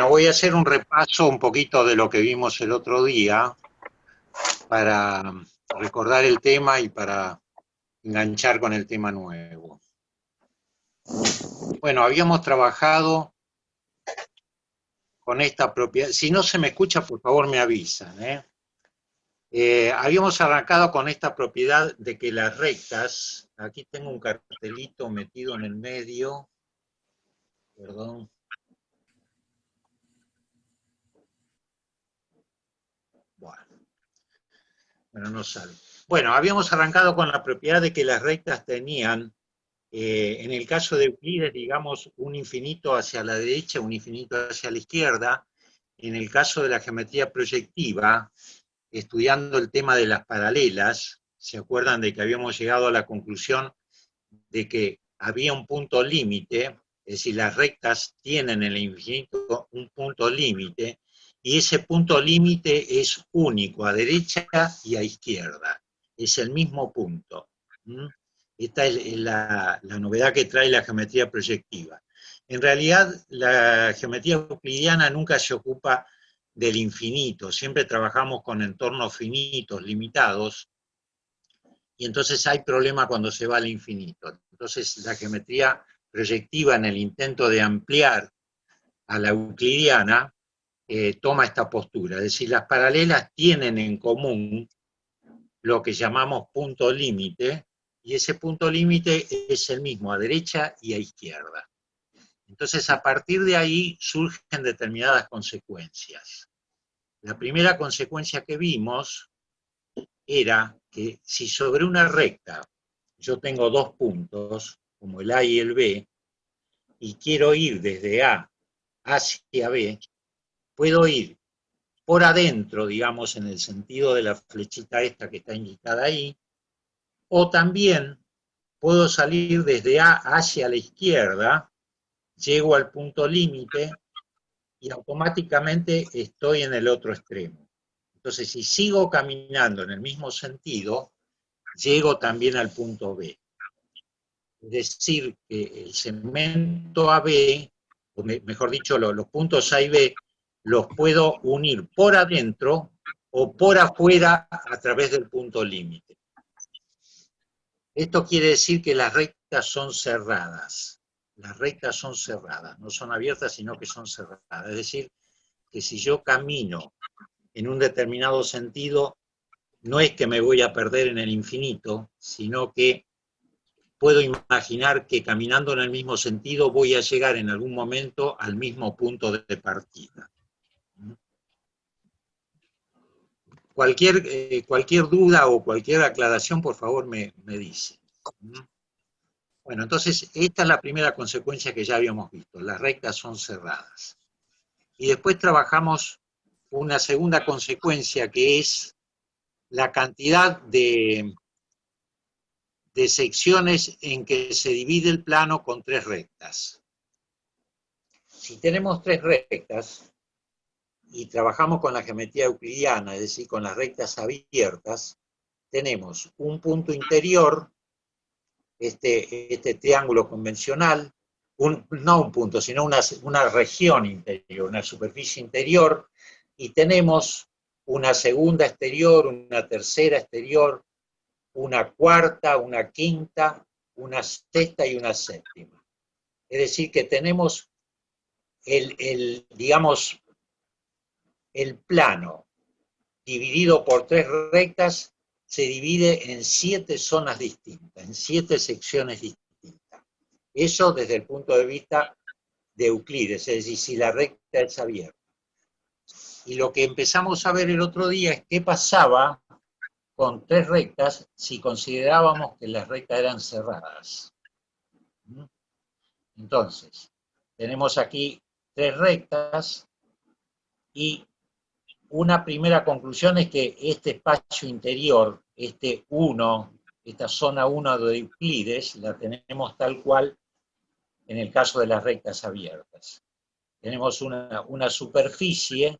Bueno, voy a hacer un repaso un poquito de lo que vimos el otro día para recordar el tema y para enganchar con el tema nuevo. Bueno, habíamos trabajado con esta propiedad. Si no se me escucha, por favor me avisan, habíamos arrancado con esta propiedad de que las rectas, aquí tengo un cartelito metido en el medio, perdón. Bueno, no sale. Bueno, habíamos arrancado con la propiedad de que las rectas tenían, en el caso de Euclides, digamos, un infinito hacia la derecha, un infinito hacia la izquierda. En el caso de la geometría proyectiva, estudiando el tema de las paralelas, ¿se acuerdan de que habíamos llegado a la conclusión de que había un punto límite? Es decir, las rectas tienen en el infinito un punto límite, y ese punto límite es único a derecha y a izquierda. Es el mismo punto. Esta es la novedad que trae la geometría proyectiva. En realidad, la geometría euclidiana nunca se ocupa del infinito, siempre trabajamos con entornos finitos, limitados, y entonces hay problema cuando se va al infinito. Entonces la geometría proyectiva, en el intento de ampliar a la euclidiana, toma esta postura, es decir, las paralelas tienen en común lo que llamamos punto límite, y ese punto límite es el mismo a derecha y a izquierda. Entonces, a partir de ahí surgen determinadas consecuencias. La primera consecuencia que vimos era que si sobre una recta yo tengo dos puntos, como el A y el B, y quiero ir desde A hacia B, puedo ir por adentro, digamos, en el sentido de la flechita esta que está indicada ahí, o también puedo salir desde A hacia la izquierda, llego al punto límite y automáticamente estoy en el otro extremo. Entonces, si sigo caminando en el mismo sentido, llego también al punto B. Es decir, que el segmento AB, o mejor dicho, los puntos A y B, los puedo unir por adentro o por afuera a través del punto límite. Esto quiere decir que las rectas son cerradas. Las rectas son cerradas, no son abiertas, sino que son cerradas. Es decir, que si yo camino en un determinado sentido, no es que me voy a perder en el infinito, sino que puedo imaginar que caminando en el mismo sentido voy a llegar en algún momento al mismo punto de partida. Cualquier duda o cualquier aclaración, por favor, me dice. Bueno, entonces, esta es la primera consecuencia que ya habíamos visto. Las rectas son cerradas. Y después trabajamos una segunda consecuencia, que es la cantidad de secciones en que se divide el plano con tres rectas. Si tenemos tres rectas y trabajamos con la geometría euclidiana, es decir, con las rectas abiertas, tenemos un punto interior, este triángulo convencional, no un punto, sino una región interior, una superficie interior, y tenemos una segunda exterior, una tercera exterior, una cuarta, una quinta, una sexta y una séptima. Es decir, que tenemos digamos, el plano dividido por tres rectas se divide en 7 zonas distintas, en 7 secciones distintas. Eso desde el punto de vista de Euclides, es decir, si la recta es abierta. Y lo que empezamos a ver el otro día es qué pasaba con tres rectas si considerábamos que las rectas eran cerradas. Entonces, tenemos aquí tres rectas y una primera conclusión es que este espacio interior, este 1, esta zona 1 de Euclides, la tenemos tal cual en el caso de las rectas abiertas. Tenemos una superficie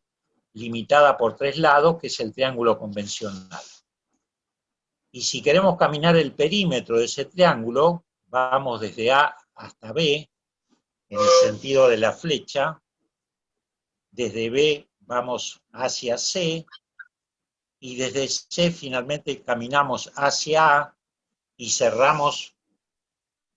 limitada por tres lados, que es el triángulo convencional. Y si queremos caminar el perímetro de ese triángulo, vamos desde A hasta B, en el sentido de la flecha, desde B vamos hacia C, y desde C finalmente caminamos hacia A y cerramos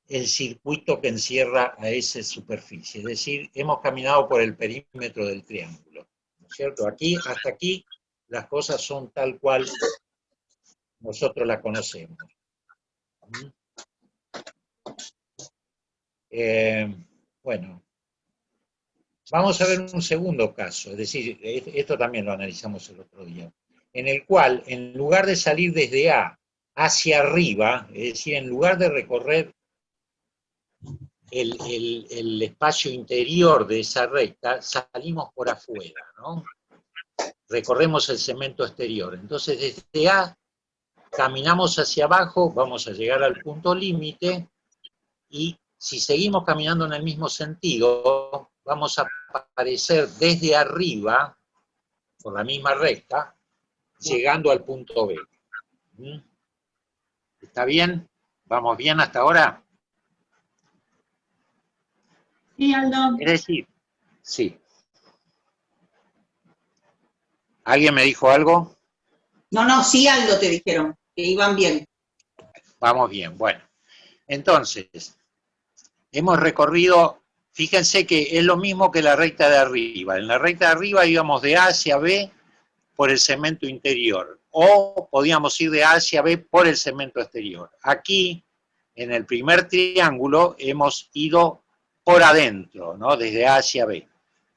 el circuito que encierra a esa superficie. Es decir, hemos caminado por el perímetro del triángulo, ¿no es cierto? Aquí, hasta aquí, las cosas son tal cual nosotros las conocemos. Bueno, vamos a ver un segundo caso, es decir, esto también lo analizamos el otro día, en el cual, en lugar de salir desde A hacia arriba, es decir, en lugar de recorrer el espacio interior de esa recta, salimos por afuera, ¿no? Recorremos el segmento exterior. Entonces, desde A caminamos hacia abajo, vamos a llegar al punto límite, y si seguimos caminando en el mismo sentido, vamos a aparecer desde arriba, por la misma recta, llegando al punto B. ¿Está bien? ¿Vamos bien hasta ahora? Sí, Aldo. Es decir, sí. ¿Alguien me dijo algo? No, sí, Aldo, te dijeron, que iban bien. Vamos bien, bueno. Entonces, hemos recorrido, fíjense que es lo mismo que la recta de arriba. En la recta de arriba íbamos de A hacia B por el segmento interior, o podíamos ir de A hacia B por el segmento exterior. Aquí, en el primer triángulo, hemos ido por adentro, ¿no? Desde A hacia B.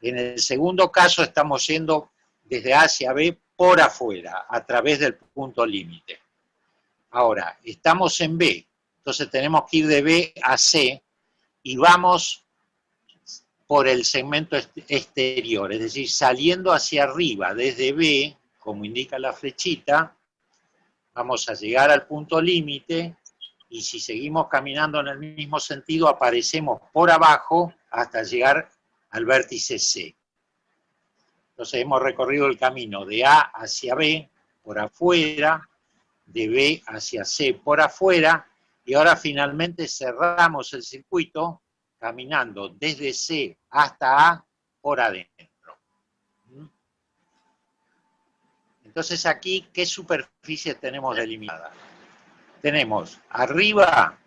En el segundo caso estamos yendo desde A hacia B por afuera, a través del punto límite. Ahora, estamos en B, entonces tenemos que ir de B a C, y vamos por el segmento exterior, es decir, saliendo hacia arriba desde B, como indica la flechita, vamos a llegar al punto límite, y si seguimos caminando en el mismo sentido, aparecemos por abajo hasta llegar al vértice C. Entonces hemos recorrido el camino de A hacia B por afuera, de B hacia C por afuera, y ahora finalmente cerramos el circuito caminando desde C hasta A por adentro. Entonces aquí, ¿qué superficie tenemos delimitada? Tenemos arriba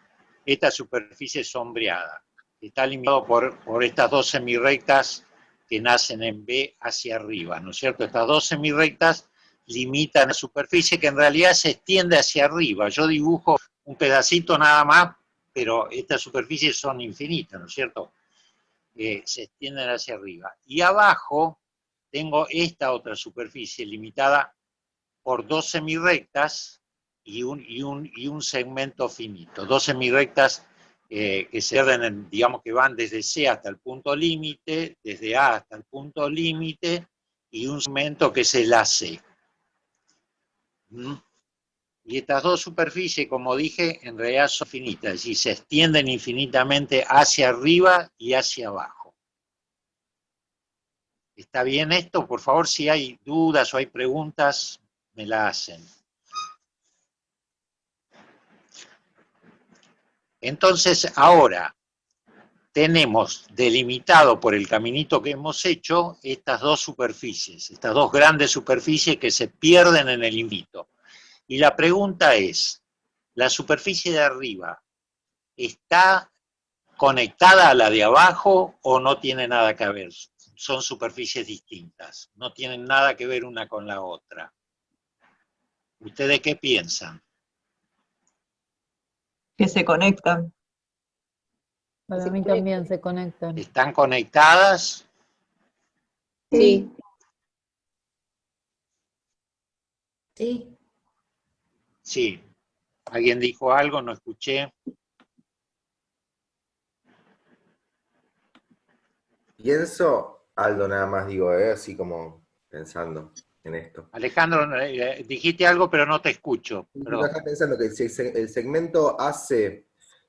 esta superficie sombreada, que está limitado por estas dos semirrectas que nacen en B hacia arriba, ¿no es cierto? Estas dos semirrectas limitan la superficie que en realidad se extiende hacia arriba. Yo dibujo un pedacito nada más, pero estas superficies son infinitas, ¿no es cierto? Se extienden hacia arriba. Y abajo tengo esta otra superficie limitada por dos semirrectas y un segmento finito. Dos semirrectas que se orden, digamos que van desde C hasta el punto límite, desde A hasta el punto límite, y un segmento que es el AC. Y estas dos superficies, como dije, en realidad son finitas, es decir, se extienden infinitamente hacia arriba y hacia abajo. ¿Está bien esto? Por favor, si hay dudas o hay preguntas, me la hacen. Entonces, ahora tenemos delimitado por el caminito que hemos hecho estas dos superficies, estas dos grandes superficies que se pierden en el infinito. Y la pregunta es, ¿la superficie de arriba está conectada a la de abajo o no tiene nada que ver? Son superficies distintas, no tienen nada que ver una con la otra. ¿Ustedes qué piensan? Que se conectan. Para mí también se conectan. ¿Están conectadas? Sí. Sí. Sí. ¿Alguien dijo algo? No escuché. Pienso, Aldo, nada más digo, así como pensando en esto. Alejandro, dijiste algo, pero no te escucho. Yo acá pensando que si el segmento AC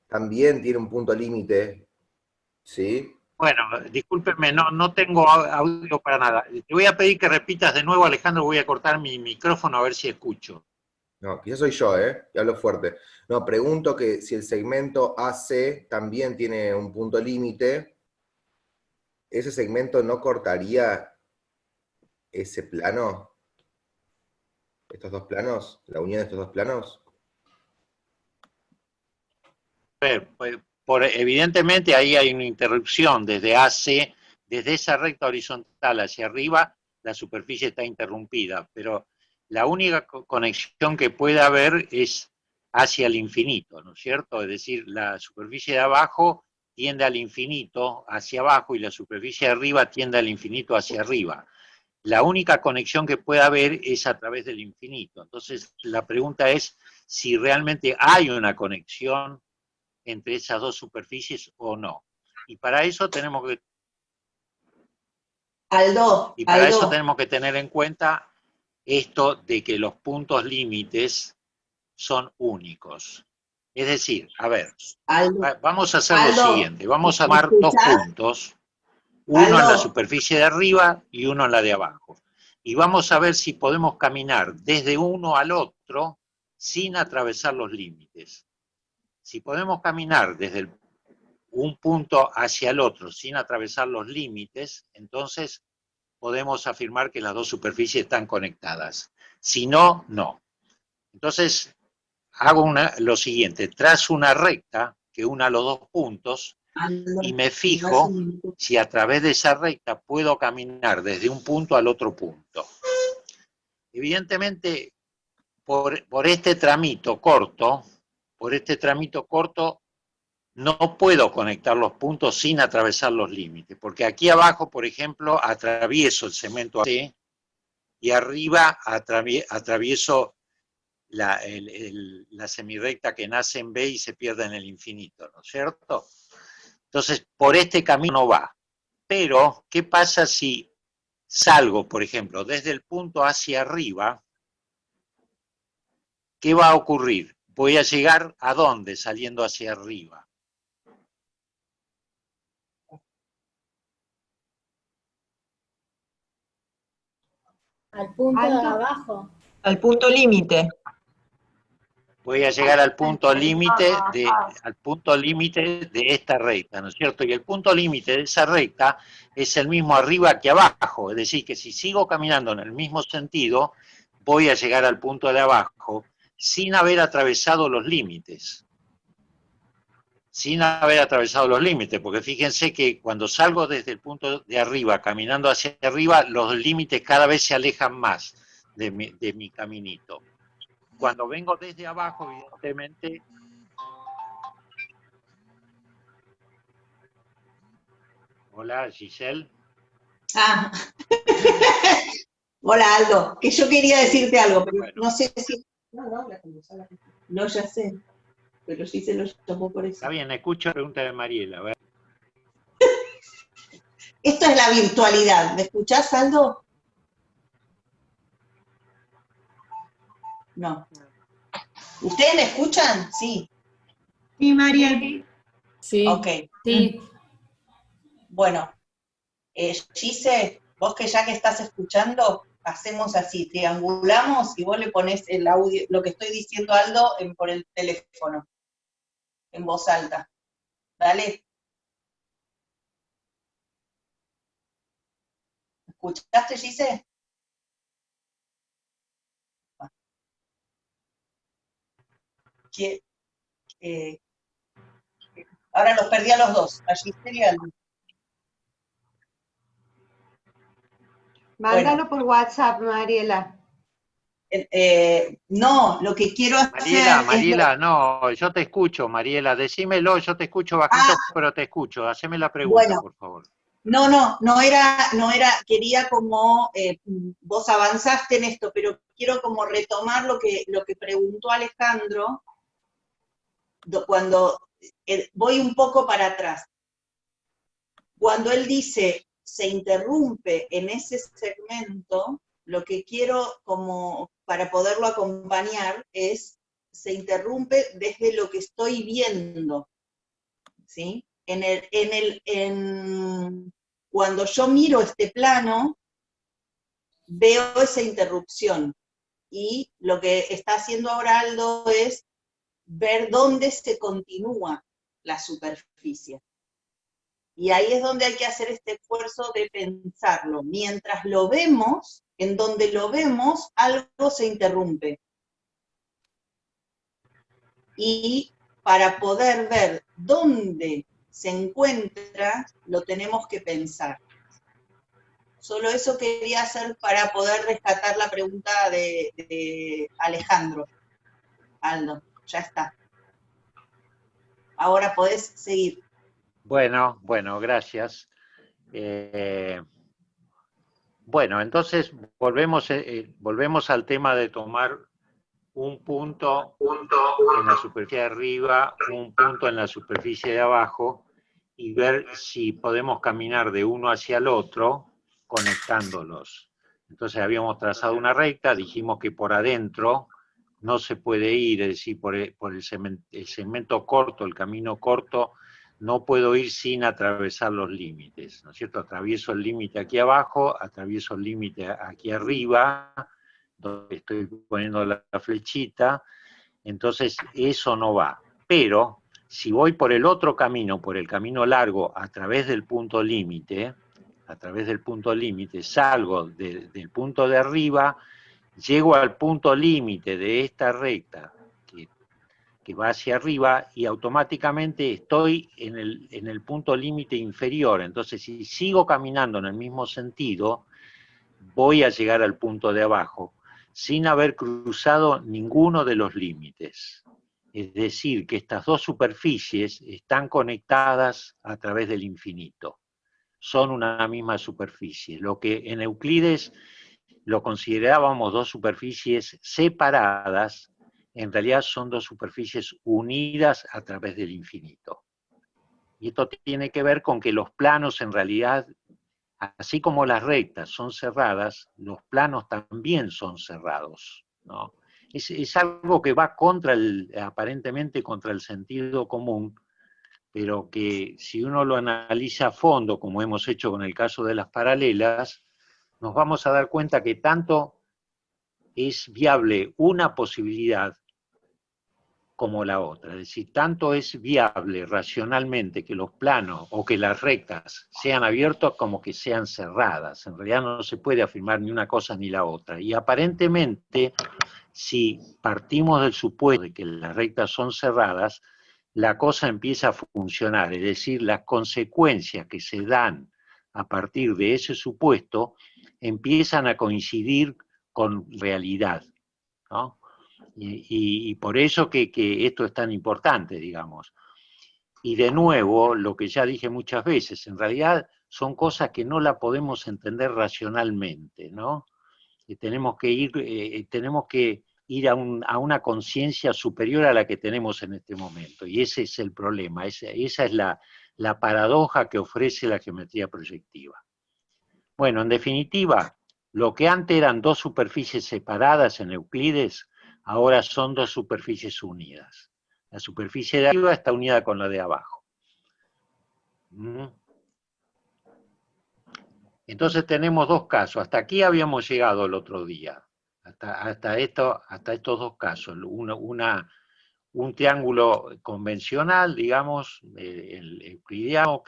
también tiene un punto límite, ¿sí? Bueno, discúlpenme, no tengo audio para nada. Te voy a pedir que repitas de nuevo, Alejandro, voy a cortar mi micrófono a ver si escucho. No, quizás soy yo, que hablo fuerte. No, pregunto que si el segmento AC también tiene un punto límite, ese segmento no cortaría ese plano? ¿Estos dos planos? ¿La unión de estos dos planos? Pues, evidentemente ahí hay una interrupción desde AC, desde esa recta horizontal hacia arriba, la superficie está interrumpida, pero la única conexión que puede haber es hacia el infinito, ¿no es cierto? Es decir, la superficie de abajo tiende al infinito hacia abajo y la superficie de arriba tiende al infinito hacia arriba. La única conexión que puede haber es a través del infinito. Entonces, la pregunta es si realmente hay una conexión entre esas dos superficies o no. Y para eso tenemos que, Aldo, tener en cuenta esto de que los puntos límites son únicos. Es decir, a ver, Aldo, vamos a hacer Aldo, lo siguiente, vamos a ¿me tomar dos escuchás? puntos, uno en la Aldo, superficie de arriba y uno en la de abajo. Y vamos a ver si podemos caminar desde uno al otro sin atravesar los límites. Si podemos caminar desde un punto hacia el otro sin atravesar los límites, entonces podemos afirmar que las dos superficies están conectadas. Si no, no. Entonces, hago lo siguiente, trazo una recta que una los dos puntos Aldo, y me ¿me das fijo un minuto? si a través de esa recta puedo caminar desde un punto al otro punto. Evidentemente, por este tramito corto, no puedo conectar los puntos sin atravesar los límites, porque aquí abajo, por ejemplo, atravieso el segmento AC y arriba atravieso la semirrecta que nace en B y se pierde en el infinito, ¿no es cierto? Entonces, por este camino no va. Pero, ¿qué pasa si salgo, por ejemplo, desde el punto hacia arriba? ¿Qué va a ocurrir? Voy a llegar ¿a dónde saliendo hacia arriba? Al punto de Aldo. abajo. Al punto límite. Voy a llegar al punto límite de esta recta, ¿no es cierto? Y el punto límite de esa recta es el mismo arriba que abajo, es decir, que si sigo caminando en el mismo sentido, voy a llegar al punto de abajo sin haber atravesado los límites. Sin haber atravesado los límites, porque fíjense que cuando salgo desde el punto de arriba, caminando hacia arriba, los límites cada vez se alejan más de mi caminito. Cuando vengo desde abajo, evidentemente... Hola, Giselle. Ah. Hola, Aldo, que yo quería decirte algo, pero Bueno. no sé si... No, ya sé, pero sí se lo llamó por eso. Está bien, escucho la pregunta de Mariela. A ver. Esto es la virtualidad. ¿Me escuchás, Aldo? No. ¿Ustedes me escuchan? Sí. Sí, Mariel. Sí. Ok. Sí. Bueno, Gise, vos que ya que estás escuchando, hacemos así, triangulamos y vos le pones el audio, lo que estoy diciendo a Aldo por el teléfono, en voz alta. Dale. ¿Escuchaste, Gise? Ahora los perdí a los dos, a Giselle y a Aldo. Mándalo por WhatsApp, Mariela. No, lo que quiero hacer Mariela, no, yo te escucho, Mariela, decímelo, yo te escucho bajito, pero te escucho, haceme la pregunta, bueno, por favor. No era, quería como, vos avanzaste en esto, pero quiero como retomar lo que preguntó Alejandro, cuando voy un poco para atrás. Cuando él dice, se interrumpe en ese segmento, lo que quiero como para poderlo acompañar es, se interrumpe desde lo que estoy viendo, ¿sí? Cuando yo miro este plano, veo esa interrupción. Y lo que está haciendo ahora Aldo es ver dónde se continúa la superficie. Y ahí es donde hay que hacer este esfuerzo de pensarlo. Mientras lo vemos, en donde lo vemos, algo se interrumpe. Y para poder ver dónde se encuentra, lo tenemos que pensar. Solo eso quería hacer para poder rescatar la pregunta de Alejandro. Aldo, ya está. Ahora podés seguir. Bueno, gracias. Bueno, entonces volvemos al tema de tomar un punto en la superficie de arriba, un punto en la superficie de abajo, y ver si podemos caminar de uno hacia el otro conectándolos. Entonces habíamos trazado una recta, dijimos que por adentro no se puede ir, es decir, por el segmento corto, el camino corto, no puedo ir sin atravesar los límites, ¿no es cierto? Atravieso el límite aquí abajo, atravieso el límite aquí arriba, donde estoy poniendo la flechita, entonces eso no va. Pero si voy por el otro camino, por el camino largo, a través del punto límite, salgo del punto de arriba, llego al punto límite de esta recta que va hacia arriba y automáticamente estoy en el punto límite inferior. Entonces, si sigo caminando en el mismo sentido, voy a llegar al punto de abajo sin haber cruzado ninguno de los límites. Es decir, que estas dos superficies están conectadas a través del infinito. Son una misma superficie. Lo que en Euclides lo considerábamos dos superficies separadas, en realidad son dos superficies unidas a través del infinito. Y esto tiene que ver con que los planos en realidad, así como las rectas son cerradas, los planos también son cerrados, ¿no? Es algo que va aparentemente contra el sentido común, pero que si uno lo analiza a fondo, como hemos hecho con el caso de las paralelas, nos vamos a dar cuenta que tanto es viable una posibilidad como la otra. Es decir, tanto es viable racionalmente que los planos o que las rectas sean abiertos como que sean cerradas. En realidad no se puede afirmar ni una cosa ni la otra. Y aparentemente, si partimos del supuesto de que las rectas son cerradas, la cosa empieza a funcionar. Es decir, las consecuencias que se dan a partir de ese supuesto empiezan a coincidir con realidad, ¿no? Y por eso que esto es tan importante, digamos. Y de nuevo, lo que ya dije muchas veces, en realidad son cosas que no la podemos entender racionalmente, ¿no? Tenemos que ir a una conciencia superior a la que tenemos en este momento. Y ese es el problema, esa es la paradoja que ofrece la geometría proyectiva. Bueno, en definitiva, lo que antes eran dos superficies separadas en Euclides, ahora son dos superficies unidas. La superficie de arriba está unida con la de abajo. Entonces tenemos dos casos. Hasta aquí habíamos llegado el otro día. Hasta estos dos casos. Un triángulo convencional, digamos, el euclidiano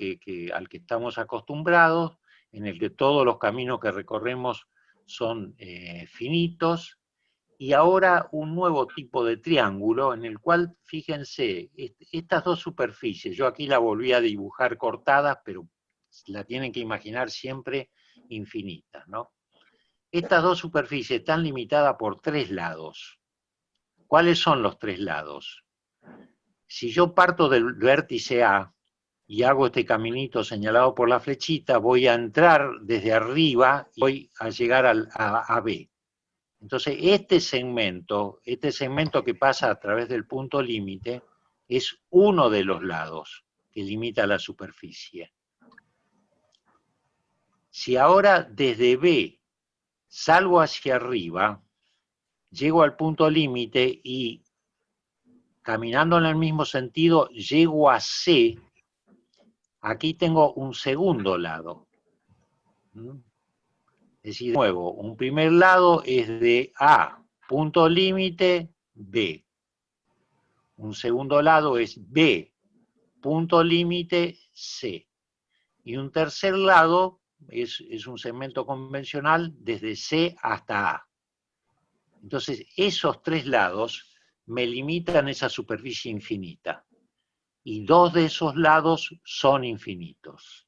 al que estamos acostumbrados, en el que todos los caminos que recorremos son finitos, y ahora un nuevo tipo de triángulo en el cual, fíjense, estas dos superficies, yo aquí la volví a dibujar cortadas, pero la tienen que imaginar siempre infinitas, ¿no? Estas dos superficies están limitadas por tres lados. ¿Cuáles son los tres lados? Si yo parto del vértice A y hago este caminito señalado por la flechita, voy a entrar desde arriba y voy a llegar a B. Entonces, este segmento que pasa a través del punto límite es uno de los lados que limita la superficie. Si ahora desde B salgo hacia arriba, llego al punto límite y caminando en el mismo sentido llego a C, aquí tengo un segundo lado. Es decir, de nuevo, un primer lado es de A, punto límite, B. Un segundo lado es B, punto límite, C. y un tercer lado es un segmento convencional desde C hasta A. Entonces, esos tres lados me limitan esa superficie infinita. Y dos de esos lados son infinitos.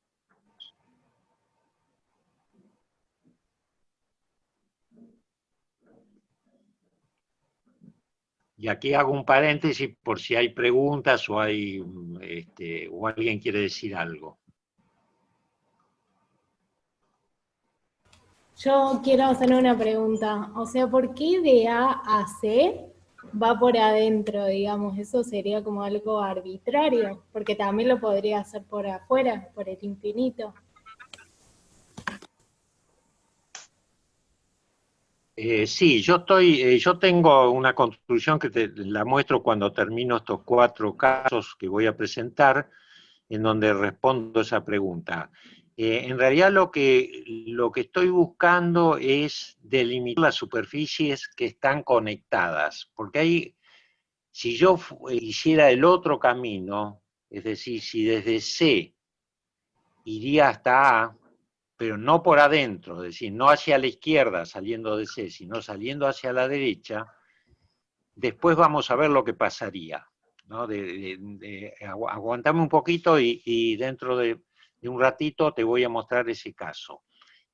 Y aquí hago un paréntesis por si hay preguntas o o alguien quiere decir algo. Yo quiero hacer una pregunta. O sea, ¿por qué de A a C va por adentro, digamos? Eso sería como algo arbitrario, porque también lo podría hacer por afuera, por el infinito. Sí, yo tengo una construcción que te la muestro cuando termino estos 4 casos que voy a presentar, en donde respondo esa pregunta. En realidad lo que estoy buscando es delimitar las superficies que están conectadas, porque ahí, si yo hiciera el otro camino, es decir, si desde C iría hasta A, pero no por adentro, es decir, no hacia la izquierda saliendo de C, sino saliendo hacia la derecha, después vamos a ver lo que pasaría, ¿no? Aguantame un poquito y dentro de un ratito te voy a mostrar ese caso.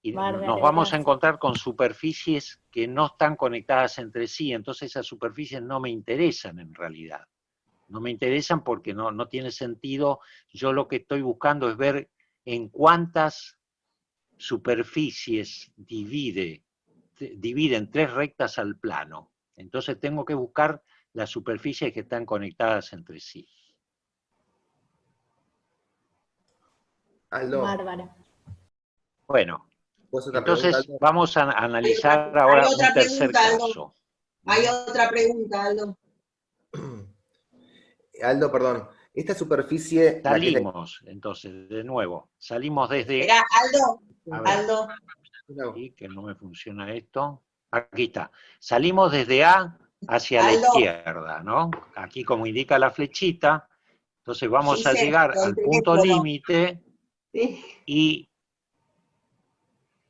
Y Bárbaro, nos vamos a gracias. encontrar con superficies que no están conectadas entre sí, entonces esas superficies no me interesan en realidad. No me interesan porque no tiene sentido. Yo lo que estoy buscando es ver en cuántas superficies dividen 3 rectas al plano. Entonces tengo que buscar las superficies que están conectadas entre sí. Aldo, Bárbaro. Bueno, ¿puedo hacer otra pregunta, entonces Aldo? vamos a analizar Hay ahora otra un tercer pregunta, Aldo. caso. Hay otra pregunta, Aldo. Aldo, perdón. Esta superficie, la que es Salimos, entonces, de nuevo, salimos desde... Espera, Aldo, A ver, Aldo. sí, que no me funciona esto. Aquí está. Salimos desde A hacia la Aldo. izquierda, ¿no? Aquí como indica la flechita. Entonces vamos a Gise, llegar el al punto teléfono. límite Sí. y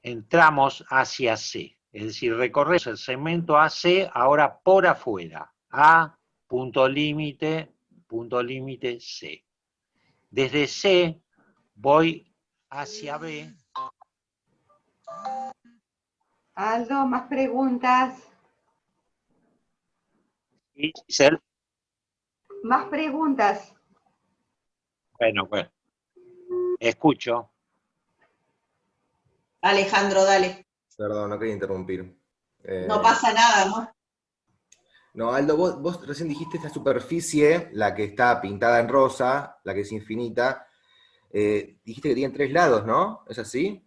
entramos hacia C. Es decir, recorremos el segmento AC ahora por afuera. A, punto límite C. Desde C voy hacia B. Aldo, más preguntas. Y Giselle, Más preguntas. bueno, escucho. Alejandro, dale. Perdón, no quería interrumpir. No pasa nada, ¿no? No, Aldo, vos recién dijiste esta superficie, la que está pintada en rosa, la que es infinita, dijiste que tiene 3 lados, ¿no? ¿Es así?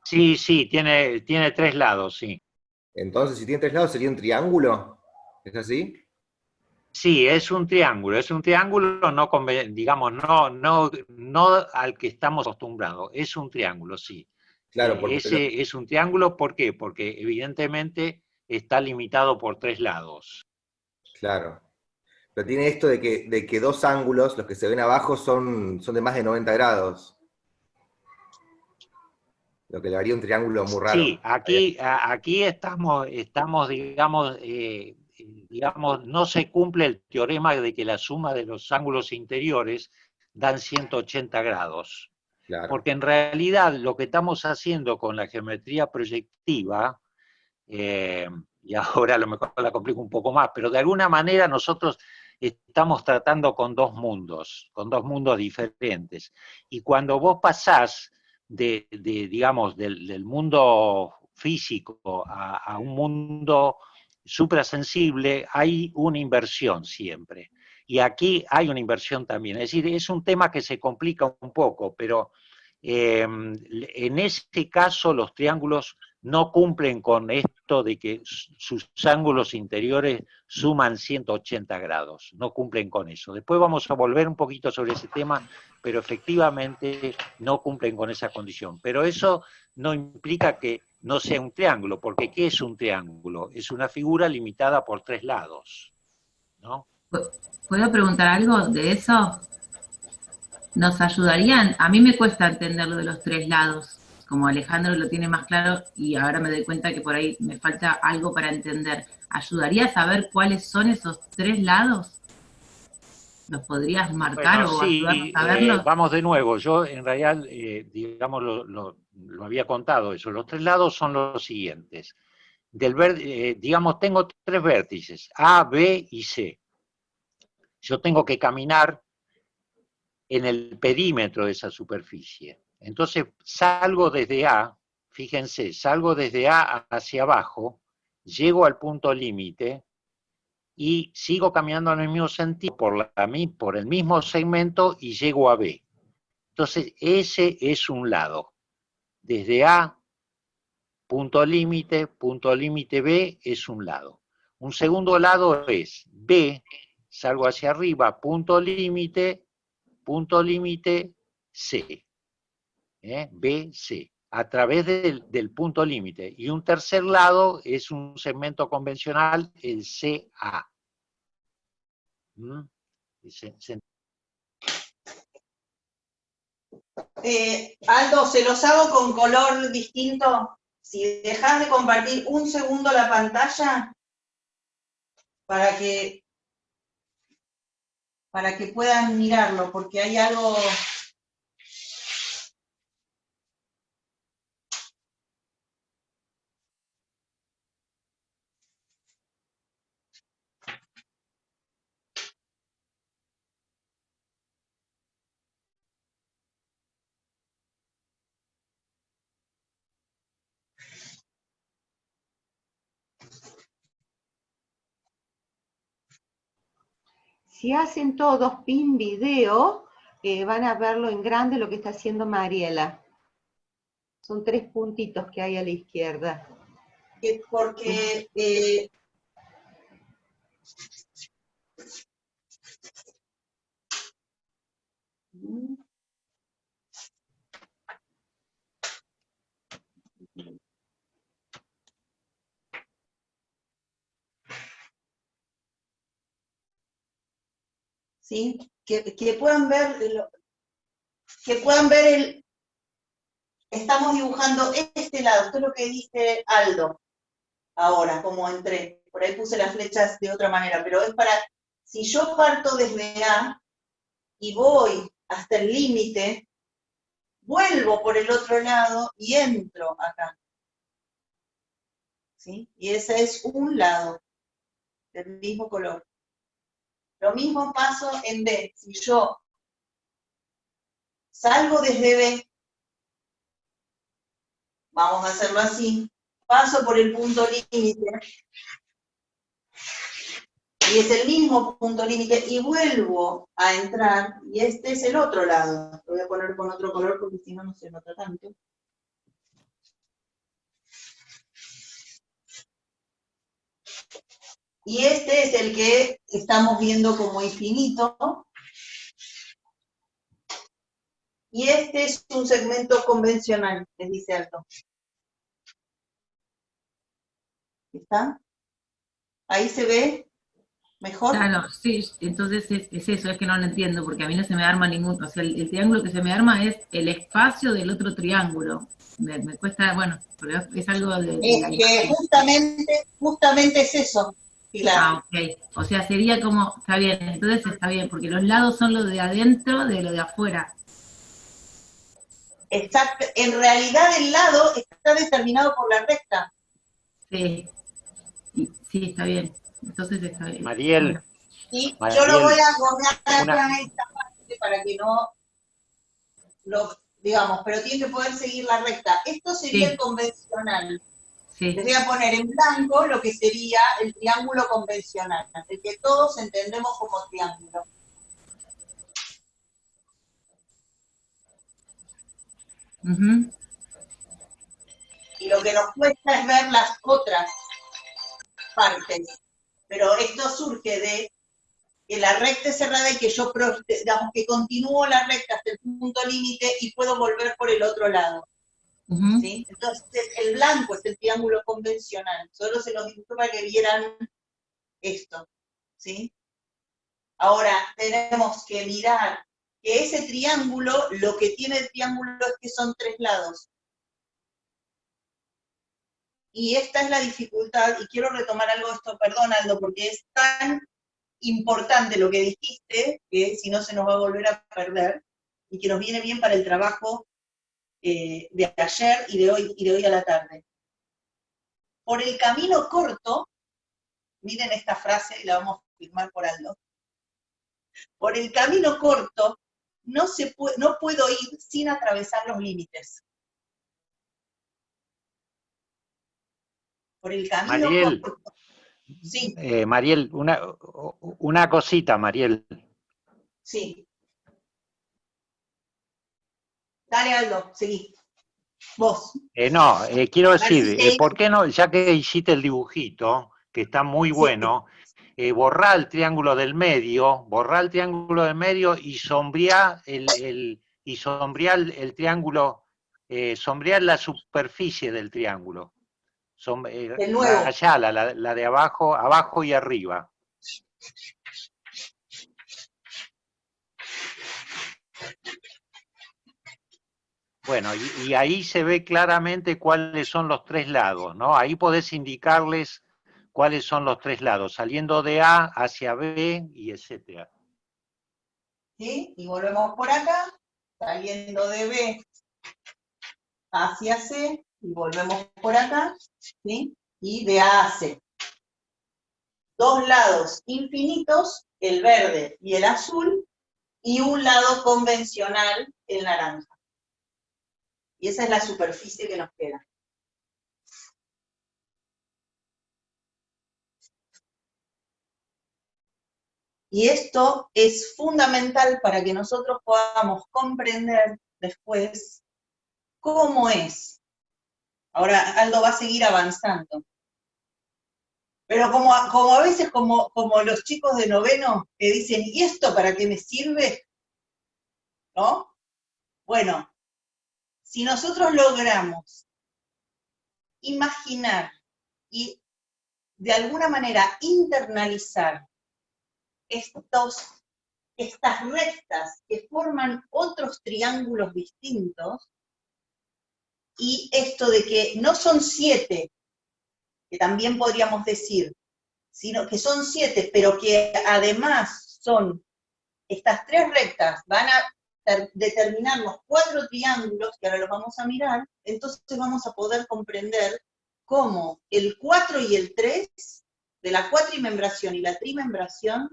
Sí, sí, tiene 3 lados, sí. Entonces, si tiene 3 lados, ¿sería un triángulo? ¿Es así? Sí, es un triángulo no, digamos, no al que estamos acostumbrados, es un triángulo, sí. Claro, porque Ese es un triángulo, ¿por qué? Porque evidentemente está limitado por 3 lados. claro. Pero tiene esto de que 2 ángulos, los que se ven abajo, son de más de 90 grados. Lo que le haría un triángulo muy raro. Sí, aquí estamos digamos, no se cumple el teorema de que la suma de los ángulos interiores dan 180 grados. Claro. Porque en realidad lo que estamos haciendo con la geometría proyectiva, y ahora a lo mejor la complico un poco más, pero de alguna manera nosotros estamos tratando con dos mundos diferentes. Y cuando vos pasás digamos, del mundo físico a un mundo suprasensible, hay una inversión siempre. Y aquí hay una inversión también. Es decir, es un tema que se complica un poco, pero en este caso los triángulos no cumplen con esto de que sus ángulos interiores suman 180 grados, no cumplen con eso. Después vamos a volver un poquito sobre ese tema, pero efectivamente no cumplen con esa condición. Pero eso no implica que no sea un triángulo, porque ¿qué es un triángulo? Es una figura limitada por 3 lados, ¿no? ¿Puedo preguntar algo de eso? nos ayudarían. A mí me cuesta entender lo de los tres lados, como Alejandro lo tiene más claro y ahora me doy cuenta que por ahí me falta algo para entender. ¿Ayudaría a saber cuáles son esos tres lados? ¿Los podrías marcar Bueno, o ayudarnos sí, a verlos? vamos de nuevo. Yo en realidad, digamos, lo había contado eso. Los tres lados son los siguientes. Digamos, tengo tres vértices, A, B y C. Yo tengo que caminar en el perímetro de esa superficie. Entonces salgo desde A, fíjense, salgo desde A hacia abajo, llego al punto límite y sigo caminando en el mismo sentido por el mismo segmento y llego a B. Entonces ese es un lado. Desde A, punto límite B es un lado. Un segundo lado es B, salgo hacia arriba, punto límite C, B, C, a través del punto límite. Y un tercer lado es un segmento convencional, el CA. Aldo, ¿se los hago con color distinto? Si dejas de compartir un segundo la pantalla para que puedan mirarlo, porque hay algo... Si hacen todos pin video, van a verlo en grande lo que está haciendo Mariela. Son 3 puntitos que hay a la izquierda. Porque... ¿sí? Que puedan ver estamos dibujando este lado. Esto es lo que dice Aldo ahora, como entré. Por ahí puse las flechas de otra manera, pero es para, si yo parto desde A y voy hasta el límite, vuelvo por el otro lado y entro acá. ¿Sí? Y ese es un lado del mismo color. Lo mismo paso en B. Si yo salgo desde B, vamos a hacerlo así, paso por el punto límite, y es el mismo punto límite, y vuelvo a entrar, y este es el otro lado. Lo voy a poner con otro color porque si no, no se nota tanto. Y este es el que estamos viendo como infinito. Y este es un segmento convencional, les dice Aldo. ¿Está? ¿Ahí se ve mejor? Claro, sí, entonces es eso, es que no lo entiendo, porque a mí no se me arma ningún, o sea, el triángulo que se me arma es el espacio del otro triángulo. Me cuesta, bueno, pero es algo de la Que justamente es eso, Pilar. Ah, ok. O sea, sería como, está bien, entonces está bien, porque los lados son lo de adentro de lo de afuera. Exacto. En realidad el lado está determinado por la recta. Sí, sí, está bien. Entonces está bien. Mariel, Bueno. ¿Sí? Mariel, Yo lo voy a borrar acá esta parte para que no lo digamos, pero tiene que poder seguir la recta. Esto sería Sí. el convencional. Sí. Les voy a poner en blanco lo que sería el triángulo convencional, el que todos entendemos como triángulo. Uh-huh. Y lo que nos cuesta es ver las otras partes. Pero esto surge de que la recta es cerrada y que yo, digamos, que continúo la recta hasta el punto límite y puedo volver por el otro lado. Uh-huh. ¿Sí? Entonces, el blanco es el triángulo convencional. Solo se los dibujo para que vieran esto. ¿Sí? Ahora, tenemos que mirar que ese triángulo, lo que tiene el triángulo es que son 3 lados. Y esta es la dificultad, y quiero retomar algo de esto, perdón Aldo, porque es tan importante lo que dijiste, que si no se nos va a volver a perder, y que nos viene bien para el trabajo de ayer y de hoy a la tarde. Por el camino corto, miren esta frase, y la vamos a firmar por Aldo. Por el camino corto, no puedo ir sin atravesar los límites. Por el camino Mariel, corto. Sí, Mariel, una cosita, Mariel. sí. Dale, Aldo, seguí. Vos. Quiero A ver si decir, te- ¿por qué no, ya que hiciste el dibujito, que está muy Sí. bueno, borrá el triángulo del medio y sombreá el triángulo, sombreá la superficie del triángulo. De nuevo. Allá, la de abajo y arriba. Bueno, y ahí se ve claramente cuáles son los 3 lados, ¿no? Ahí podés indicarles cuáles son los 3 lados, saliendo de A hacia B y etcétera. ¿Sí? Y volvemos por acá, saliendo de B hacia C, y volvemos por acá, ¿sí? Y de A a C. 2 lados infinitos, el verde y el azul, y un lado convencional, el naranja. Y esa es la superficie que nos queda. Y esto es fundamental para que nosotros podamos comprender después cómo es. Ahora Aldo va a seguir avanzando. Pero como a veces, como los chicos de noveno que dicen, ¿y esto para qué me sirve? ¿No? Bueno, si nosotros logramos imaginar y de alguna manera internalizar estas rectas que forman otros triángulos distintos, y esto de que no son 7, que también podríamos decir, sino que son 7, pero que además son estas 3 rectas, van a determinar los 4 triángulos, que ahora los vamos a mirar, entonces vamos a poder comprender cómo el 4 y el 3, de la cuatrimembración y la trimembración,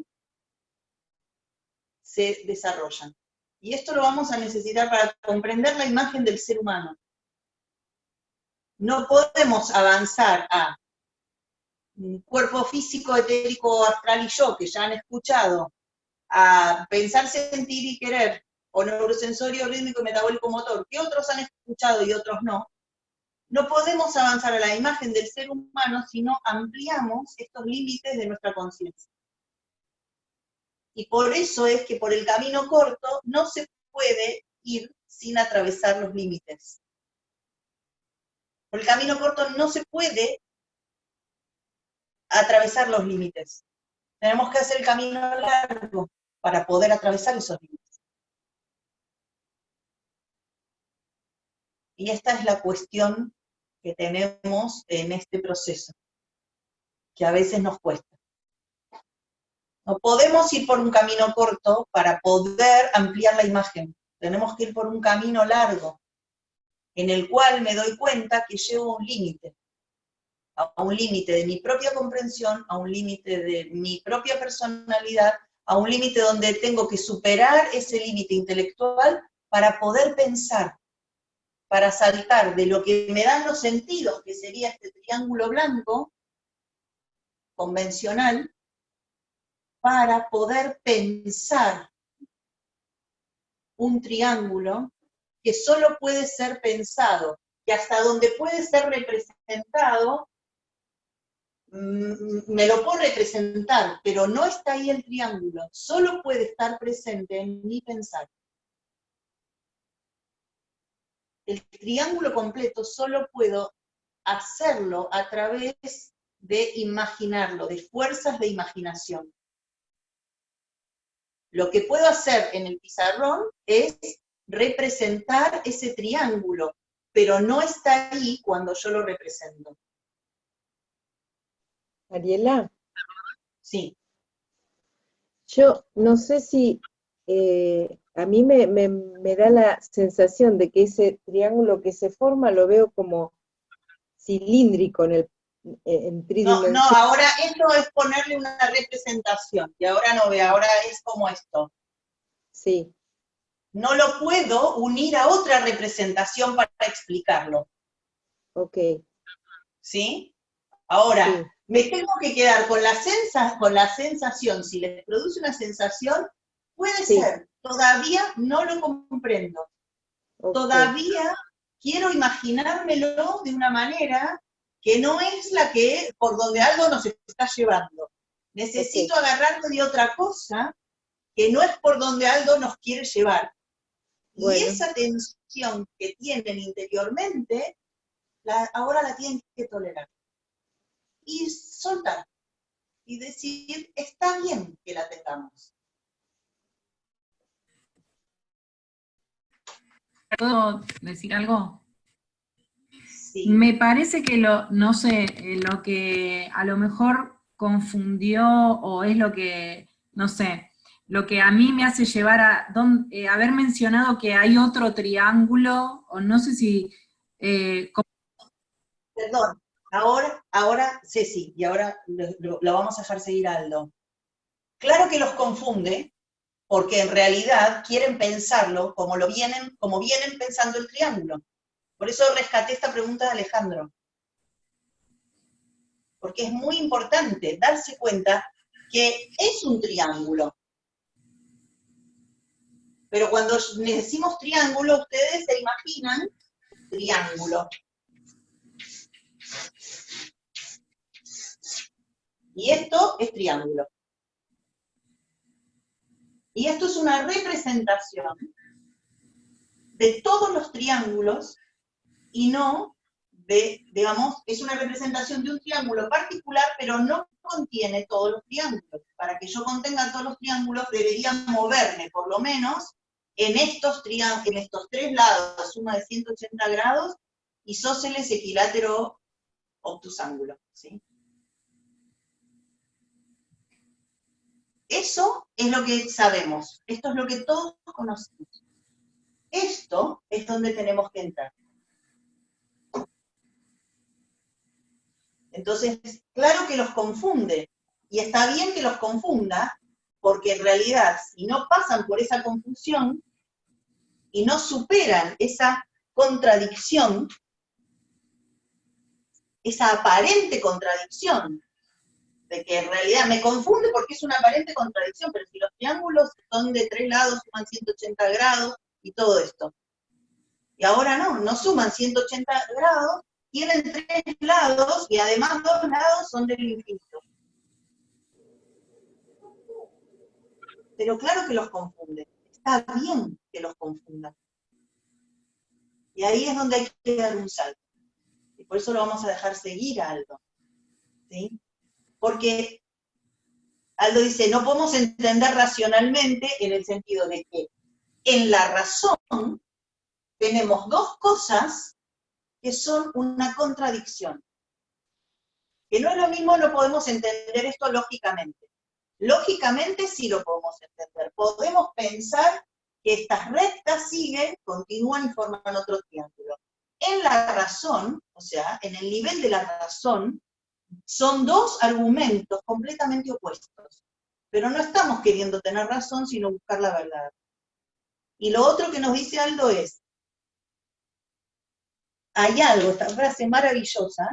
se desarrollan. Y esto lo vamos a necesitar para comprender la imagen del ser humano. No podemos avanzar a cuerpo físico, etérico, astral y yo, que ya han escuchado, a pensar, sentir y querer, o neurosensorio, rítmico y metabólico motor, que otros han escuchado y otros no. No podemos avanzar a la imagen del ser humano si no ampliamos estos límites de nuestra conciencia. Y por eso es que por el camino corto no se puede ir sin atravesar los límites. Por el camino corto no se puede atravesar los límites. Tenemos que hacer el camino largo para poder atravesar esos límites. Y esta es la cuestión que tenemos en este proceso, que a veces nos cuesta. No podemos ir por un camino corto para poder ampliar la imagen. Tenemos que ir por un camino largo, en el cual me doy cuenta que llevo un límite. A un límite de mi propia comprensión, a un límite de mi propia personalidad, a un límite donde tengo que superar ese límite intelectual para poder pensar, para saltar de lo que me dan los sentidos, que sería este triángulo blanco, convencional, para poder pensar un triángulo que solo puede ser pensado, que hasta donde puede ser representado, me lo puedo representar, pero no está ahí el triángulo, solo puede estar presente en mi pensar. El triángulo completo solo puedo hacerlo a través de imaginarlo, de fuerzas de imaginación. Lo que puedo hacer en el pizarrón es representar ese triángulo, pero no está ahí cuando yo lo represento. Mariela, Sí. yo no sé si a mí me da la sensación de que ese triángulo que se forma lo veo como cilíndrico en No, tridimensión. ahora esto es ponerle una representación, y ahora no ve, ahora es como esto. Sí, No lo puedo unir a otra representación para explicarlo, ok. ¿sí? Ahora, Sí. me tengo que quedar con la sensación, si les produce una sensación, puede Sí. ser, todavía no lo comprendo, Ok. todavía quiero imaginármelo de una manera que no es la que por donde algo nos está llevando. Necesito agarrarme de otra cosa que no es por donde algo nos quiere llevar. Bueno. Y esa tensión que tienen interiormente, ahora la tienen que tolerar. Y soltar. Y decir, está bien que la tengamos. ¿Puedo decir algo? Sí. Me parece que no sé, lo que a lo mejor confundió o es lo que, no sé, lo que a mí me hace llevar a haber mencionado que hay otro triángulo, o no sé si... Perdón, ahora Ceci, y ahora lo vamos a dejar seguir a Aldo. Claro que los confunde, porque en realidad quieren pensarlo como vienen pensando el triángulo. Por eso rescaté esta pregunta de Alejandro. Porque es muy importante darse cuenta que es un triángulo. Pero cuando decimos triángulo, ustedes se imaginan triángulo. Y esto es triángulo. Y esto es una representación de todos los triángulos y no de, digamos, es una representación de un triángulo particular, pero no contiene todos los triángulos. Para que yo contenga todos los triángulos, debería moverme, por lo menos, en estos tres lados, suma de 180 grados, isósceles, equilátero, obtusángulo, ¿sí? Eso es lo que sabemos, esto es lo que todos conocemos. Esto es donde tenemos que entrar. Entonces, claro que los confunde, y está bien que los confunda, porque en realidad, si no pasan por esa confusión, y no superan esa contradicción, esa aparente contradicción, de que en realidad me confunde porque es una aparente contradicción, pero si los triángulos son de 3 lados, suman 180 grados, y todo esto. Y ahora no suman 180 grados, tienen 3 lados, y además 2 lados son del infinito. Pero claro que los confunde. Está bien que los confundan. Y ahí es donde hay que dar un salto. Y por eso lo vamos a dejar seguir a Aldo. ¿Sí? Porque Aldo dice, no podemos entender racionalmente en el sentido de que en la razón tenemos dos cosas que son una contradicción. Que no es lo mismo, no podemos entender esto lógicamente. Lógicamente sí lo podemos entender. Podemos pensar que estas rectas siguen, continúan y forman otro triángulo. En la razón, o sea, en el nivel de la razón, son dos argumentos completamente opuestos. Pero no estamos queriendo tener razón, sino buscar la verdad. Y lo otro que nos dice Aldo es, hay algo, esta frase maravillosa,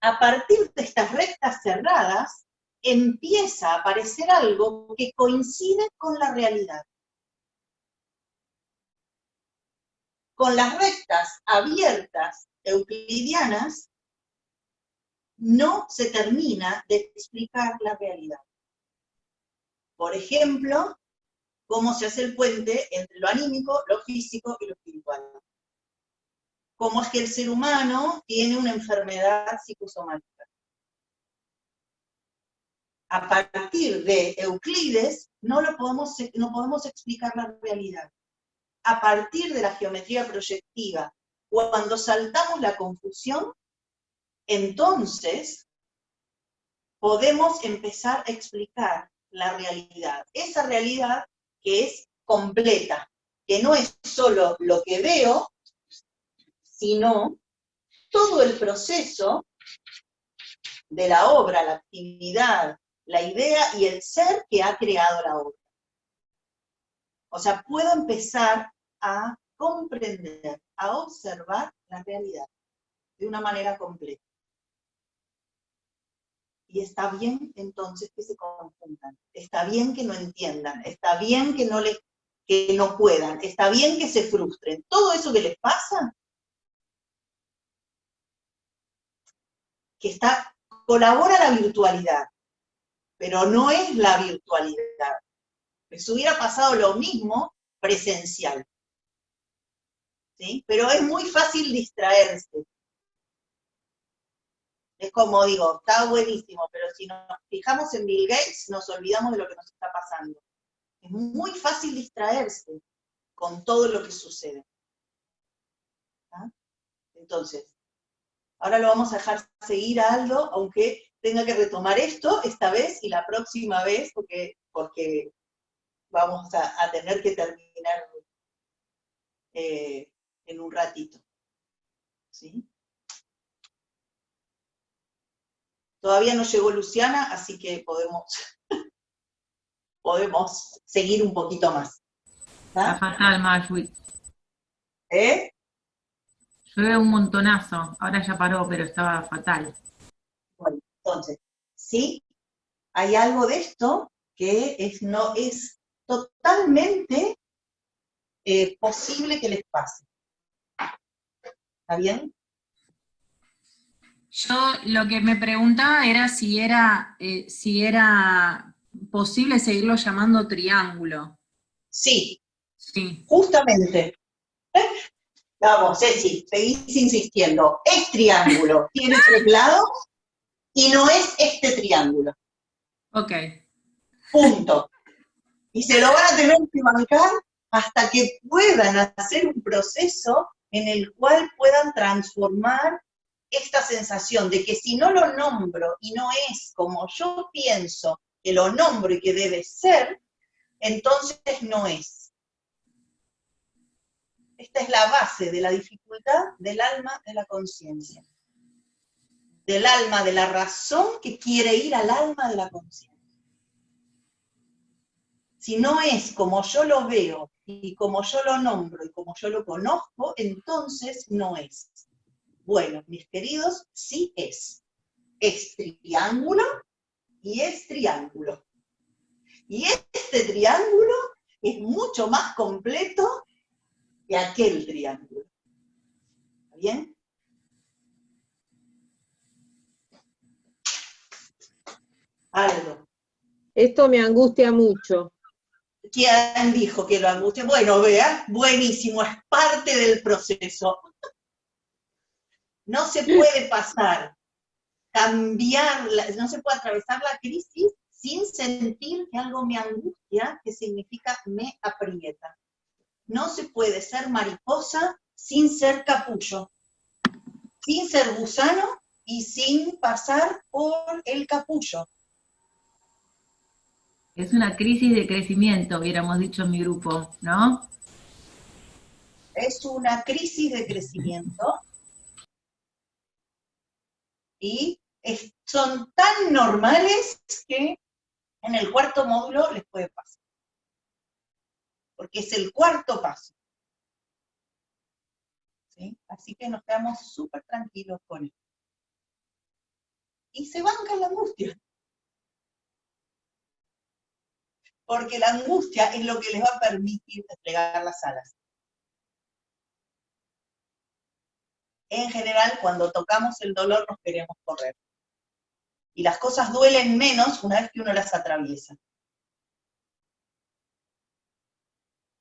a partir de estas rectas cerradas, empieza a aparecer algo que coincide con la realidad. Con las rectas abiertas euclidianas, no se termina de explicar la realidad. Por ejemplo, cómo se hace el puente entre lo anímico, lo físico y lo espiritual. Cómo es que el ser humano tiene una enfermedad psicosomática. a partir de Euclides no podemos explicar la realidad. A partir de la geometría proyectiva, cuando saltamos la confusión, entonces podemos empezar a explicar la realidad. Esa realidad que es completa, que no es solo lo que veo, sino todo el proceso de la obra, la actividad, la idea y el ser que ha creado la obra. O sea, puedo empezar a comprender, a observar la realidad de una manera completa. Y está bien entonces que se confundan, está bien que no entiendan, está bien que no puedan, está bien que se frustren. Todo eso que les pasa, colabora la virtualidad, pero no es la virtualidad. Les hubiera pasado lo mismo presencial. ¿Sí? Pero es muy fácil distraerse. Es como digo, está buenísimo, pero si nos fijamos en Bill Gates, nos olvidamos de lo que nos está pasando. Es muy fácil distraerse con todo lo que sucede. ¿Ah? Entonces, ahora lo vamos a dejar seguir a Aldo, aunque tenga que retomar esto esta vez y la próxima vez, porque vamos a tener que terminar en un ratito. ¿Sí? Todavía no llegó Luciana, así que podemos seguir un poquito más. Está fatal, Marjorie. ¿Eh? Llueve un montonazo. Ahora ya paró, pero estaba fatal. Bueno, entonces, sí, hay algo de esto que no es totalmente posible que les pase. ¿Está bien? Yo lo que me preguntaba era si era posible seguirlo llamando triángulo. Sí, Sí. justamente. Vamos, Ceci, seguís insistiendo. Es triángulo, tiene 3 lados y no es este triángulo. Ok. Punto. Y se lo van a tener que bancar hasta que puedan hacer un proceso en el cual puedan transformar esta sensación de que si no lo nombro y no es como yo pienso que lo nombro y que debe ser, entonces no es. Esta es la base de la dificultad del alma de la conciencia. Del alma de la razón que quiere ir al alma de la conciencia. Si no es como yo lo veo, y como yo lo nombro, y como yo lo conozco, entonces no es. Bueno, mis queridos, sí es. Es triángulo y es triángulo. Y este triángulo es mucho más completo que aquel triángulo. ¿Está bien? Aldo. Esto me angustia mucho. ¿Quién dijo que lo angustia? Bueno, vea, buenísimo, es parte del proceso. No se puede pasar, no se puede atravesar la crisis sin sentir que algo me angustia, que significa me aprieta. No se puede ser mariposa sin ser capullo, sin ser gusano y sin pasar por el capullo. Es una crisis de crecimiento, hubiéramos dicho en mi grupo, ¿no? Es una crisis de crecimiento y son tan normales que en el 4º módulo les puede pasar. Porque es el 4º paso. ¿Sí? Así que nos quedamos súper tranquilos con esto. Y se banca la angustia. Porque la angustia es lo que les va a permitir desplegar las alas. En general, cuando tocamos el dolor nos queremos correr. Y las cosas duelen menos una vez que uno las atraviesa.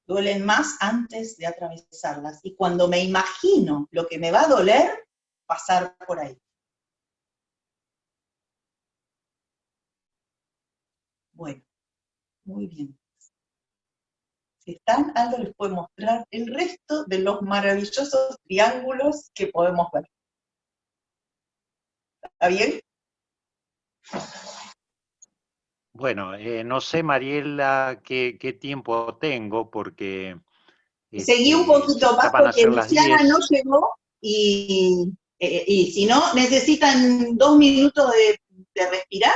Duelen más antes de atravesarlas. Y cuando me imagino lo que me va a doler, pasar por ahí. Bueno, muy bien. Si están, Aldo les puede mostrar el resto de los maravillosos triángulos que podemos ver. ¿Está bien? Bueno, no sé, Mariela, qué tiempo tengo, porque Seguí un poquito más ya van a porque ser las Luciana 10. no llegó y si no, necesitan 2 minutos de respirar.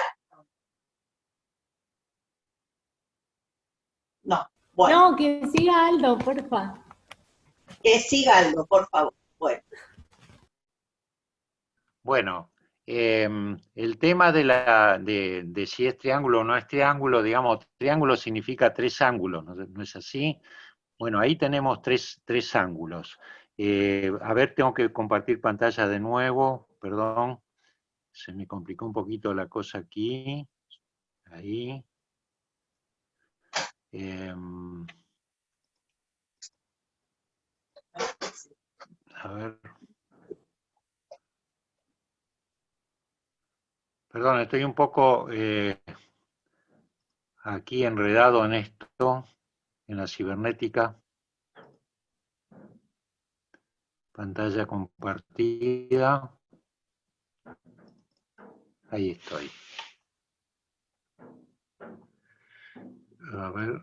No, bueno, No, que siga Aldo, porfa. que siga Aldo, por favor. Bueno, Bueno, el tema de si es triángulo o no es triángulo, digamos, triángulo significa 3 ángulos, ¿no es así? Bueno, ahí tenemos tres ángulos. A ver, tengo que compartir pantalla de nuevo, perdón, se me complicó un poquito la cosa aquí, ahí. A ver. Perdón, estoy un poco aquí enredado en esto, en la cibernética. Pantalla compartida. Ahí estoy. A ver.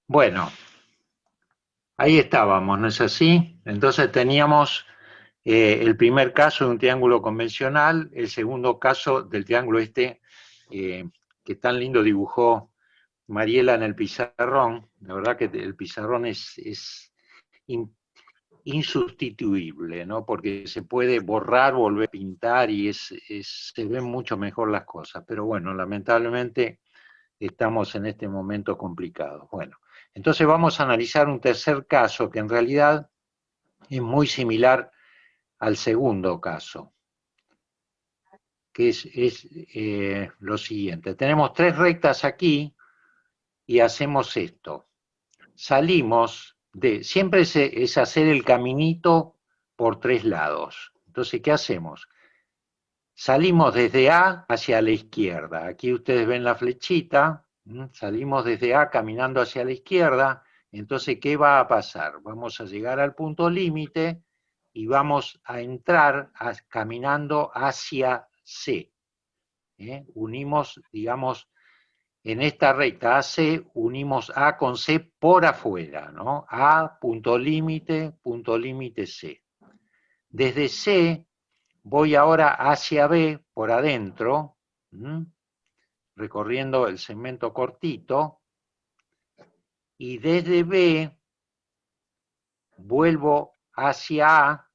Bueno, ahí estábamos, ¿no es así? Entonces teníamos el primer caso de un triángulo convencional, el segundo caso del triángulo que tan lindo dibujó Mariela en el pizarrón. La verdad que el pizarrón es insustituible, ¿no? Porque se puede borrar, volver a pintar y se ven mucho mejor las cosas. Pero bueno, lamentablemente estamos en este momento complicado. Bueno, entonces vamos a analizar un tercer caso que en realidad es muy similar al segundo caso, que es lo siguiente. Tenemos 3 rectas aquí y hacemos esto. Salimos siempre es hacer el caminito por 3 lados. Entonces, ¿qué hacemos? Salimos desde A hacia la izquierda. Aquí ustedes ven la flechita. Salimos desde A caminando hacia la izquierda. Entonces, ¿qué va a pasar? Vamos a llegar al punto límite y vamos a entrar caminando hacia C. Unimos, digamos, en esta recta AC, unimos A con C por afuera, ¿no? A, punto límite C. Desde C voy ahora hacia B por adentro, recorriendo el segmento cortito, y desde B vuelvo hacia A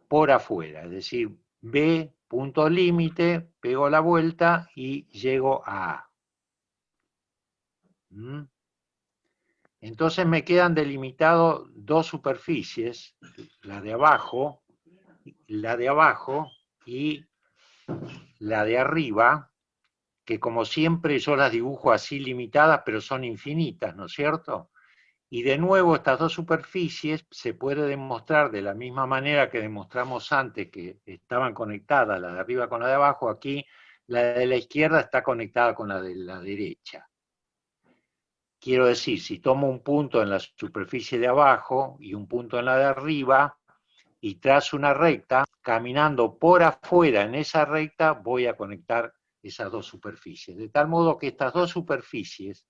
por afuera, es decir, B, punto límite, pego la vuelta y llego a A. Entonces me quedan delimitados 2 superficies, la de abajo y la de arriba, que como siempre yo las dibujo así limitadas, pero son infinitas, ¿no es cierto? Y de nuevo estas 2 superficies se puede demostrar de la misma manera que demostramos antes que estaban conectadas, la de arriba con la de abajo. Aquí la de la izquierda está conectada con la de la derecha. Quiero decir, si tomo un punto en la superficie de abajo y un punto en la de arriba y trazo una recta, caminando por afuera en esa recta voy a conectar esas 2 superficies. De tal modo que estas 2 superficies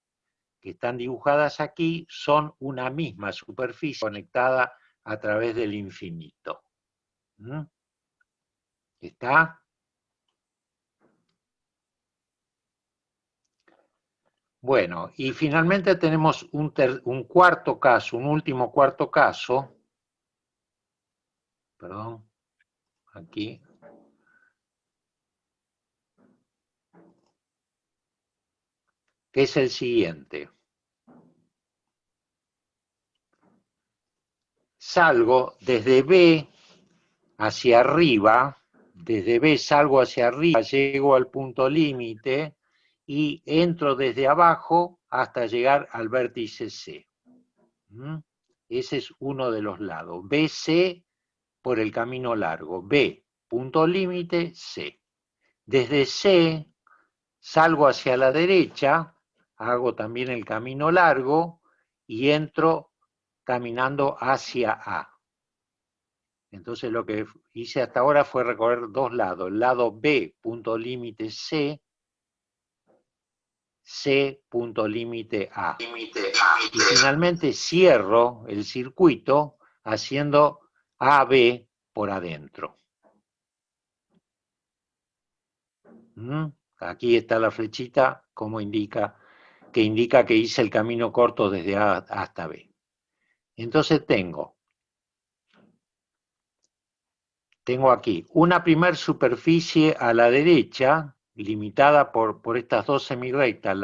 que están dibujadas aquí son una misma superficie conectada a través del infinito. ¿Está? Bueno, y finalmente tenemos un cuarto caso, un último cuarto caso. Perdón, aquí. Que es el siguiente. Salgo desde B hacia arriba, desde B salgo hacia arriba, llego al punto límite y entro desde abajo hasta llegar al vértice C. Ese es uno de los lados. BC por el camino largo. B, punto límite, C. Desde C salgo hacia la derecha, hago también el camino largo y entro caminando hacia A. Entonces lo que hice hasta ahora fue recorrer dos lados. El lado B, punto límite C, C, punto límite A. Y finalmente cierro el circuito haciendo AB por adentro. Aquí está la flechita como indica que hice el camino corto desde A hasta B. Entonces tengo aquí una primer superficie a la derecha, limitada por estas dos semirrectas,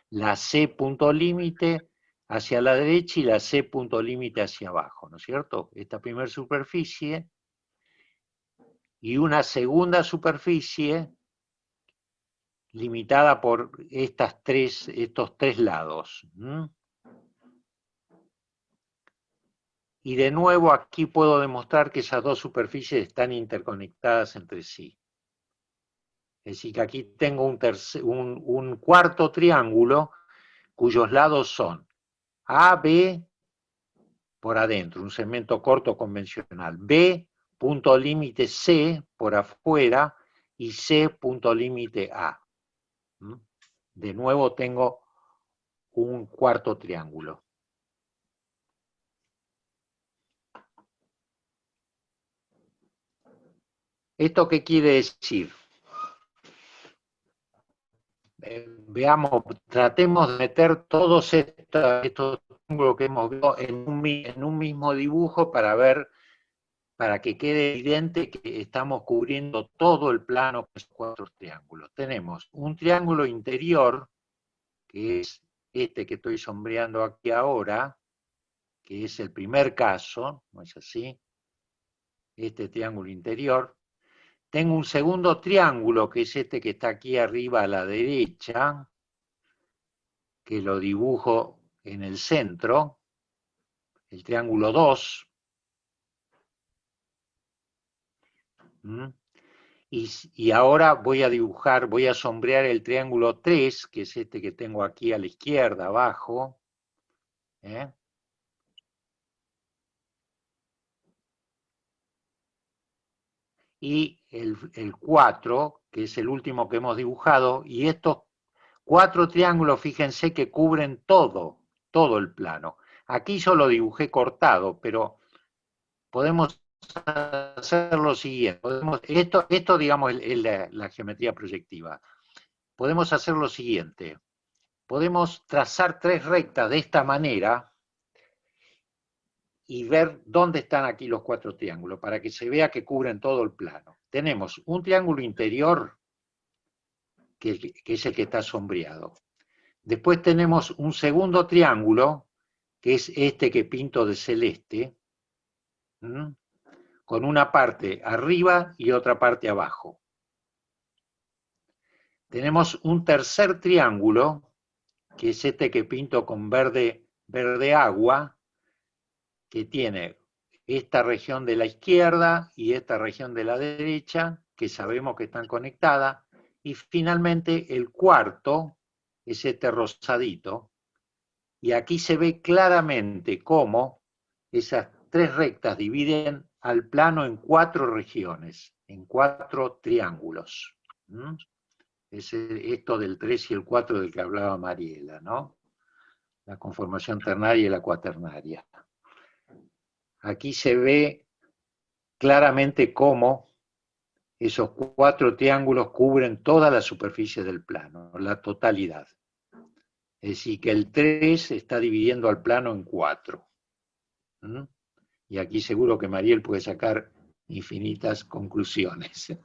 la C punto límite hacia la derecha y la C punto límite hacia abajo, ¿no es cierto? Esta primer superficie y una segunda superficie limitada por estos tres lados. Y de nuevo aquí puedo demostrar que esas dos superficies están interconectadas entre sí. Es decir, que aquí tengo un cuarto triángulo cuyos lados son AB por adentro, un segmento corto convencional, B, punto límite C por afuera y C, punto límite A. De nuevo tengo un cuarto triángulo. ¿Esto qué quiere decir? Veamos, tratemos de meter todos estos triángulos que hemos visto en un mismo dibujo para que quede evidente que estamos cubriendo todo el plano con esos cuatro triángulos. Tenemos un triángulo interior, que es este que estoy sombreando aquí ahora, que es el primer caso, ¿no es así? Este triángulo interior. Tengo un segundo triángulo, que es este que está aquí arriba a la derecha, que lo dibujo en el centro, el triángulo 2. Y ahora voy a sombrear el triángulo 3, que es este que tengo aquí a la izquierda, abajo. Y el 4, que es el último que hemos dibujado, y estos cuatro triángulos, fíjense que cubren todo el plano. Aquí yo lo dibujé cortado, pero podemos hacer lo siguiente. Esto digamos, es la geometría proyectiva. Podemos hacer lo siguiente. Podemos trazar tres rectas de esta manera y ver dónde están aquí los cuatro triángulos, para que se vea que cubren todo el plano. Tenemos un triángulo interior, que es el que está sombreado. Después tenemos un segundo triángulo, que es este que pinto de celeste, con una parte arriba y otra parte abajo. Tenemos un tercer triángulo, que es este que pinto con verde agua, que tiene esta región de la izquierda y esta región de la derecha, que sabemos que están conectadas, y finalmente el cuarto es este rosadito, y aquí se ve claramente cómo esas tres rectas dividen al plano en cuatro regiones, en cuatro triángulos. Es esto del 3 y el 4 del que hablaba Mariela, ¿no? La conformación ternaria y la cuaternaria. Aquí se ve claramente cómo esos cuatro triángulos cubren toda la superficie del plano, la totalidad. Es decir, que el 3 está dividiendo al plano en 4. Y aquí seguro que Mariel puede sacar infinitas conclusiones.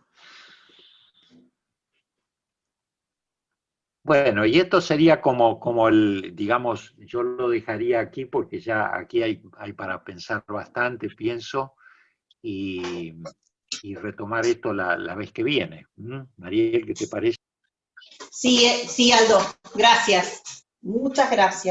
Bueno, y esto sería como el, digamos, yo lo dejaría aquí porque ya aquí hay para pensar bastante, pienso, y retomar esto la vez que viene. Mariel, ¿qué te parece? Sí, Aldo, gracias. Muchas gracias.